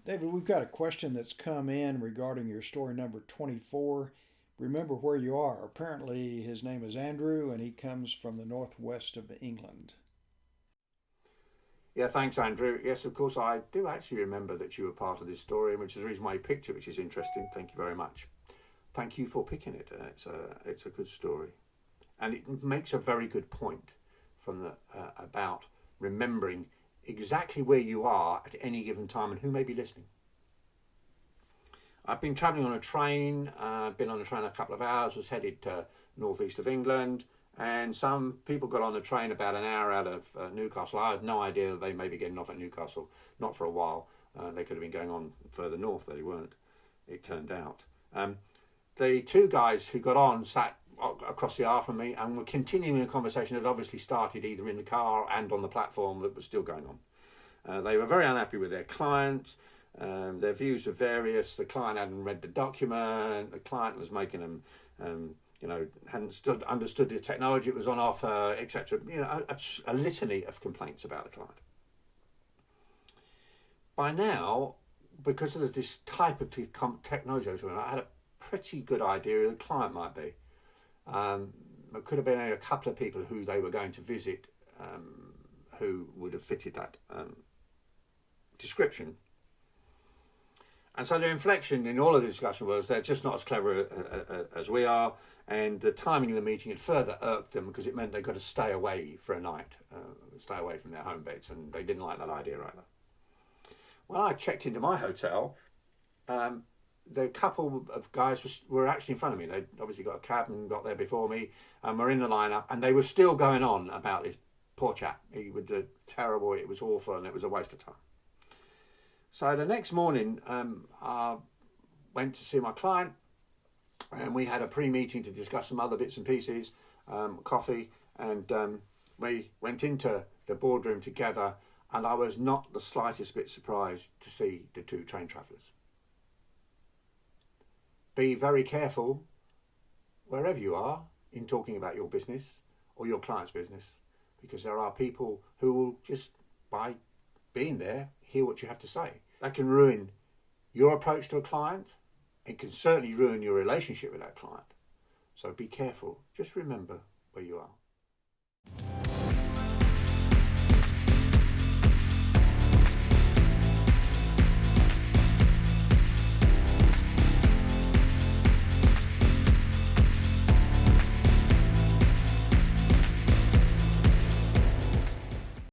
David, we've got a question that's come in regarding your story number 24. Remember where you are. Apparently, his name is Andrew and he comes from the northwest of England. Yeah, thanks, Andrew. Yes, of course, I do actually remember that you were part of this story, which is the reason why you picked it, which is interesting. Thank you very much. Thank you for picking it. It's a good story, and it makes a very good point from the about remembering exactly where you are at any given time and who may be listening. I've been travelling on a train. Been on a train a couple of hours. Was headed to northeast of England, and some people got on the train about an hour out of Newcastle. I had no idea that they may be getting off at Newcastle. Not for a while. They could have been going on further north, but they weren't. It turned out. The two guys who got on sat across the aisle from me and were continuing a conversation that obviously started either in the car and on the platform that was still going on. They were very unhappy with their client. Their views were various. The client hadn't read the document. The client was making them, hadn't understood the technology it was on offer, etc. A litany of complaints about the client. By now, because of this type of technology I had a pretty good idea who the client might be. It could have been a couple of people who they were going to visit who would have fitted that description. And so the inflection in all of the discussion was they're just not as clever as we are, and the timing of the meeting had further irked them because it meant they got to stay away for a night, stay away from their home beds, and they didn't like that idea either. When I checked into my hotel, the couple of guys were actually in front of me. They'd obviously got a cab and got there before me and were in the lineup, and they were still going on about this poor chap. He was terrible, it was awful, and it was a waste of time. So the next morning, I went to see my client, and we had a pre-meeting to discuss some other bits and pieces, coffee, and we went into the boardroom together, and I was not the slightest bit surprised to see the two train travellers. Be very careful wherever you are in talking about your business or your client's business, because there are people who will just, by being there, hear what you have to say. That can ruin your approach to a client. It can certainly ruin your relationship with that client. So be careful. Just remember where you are.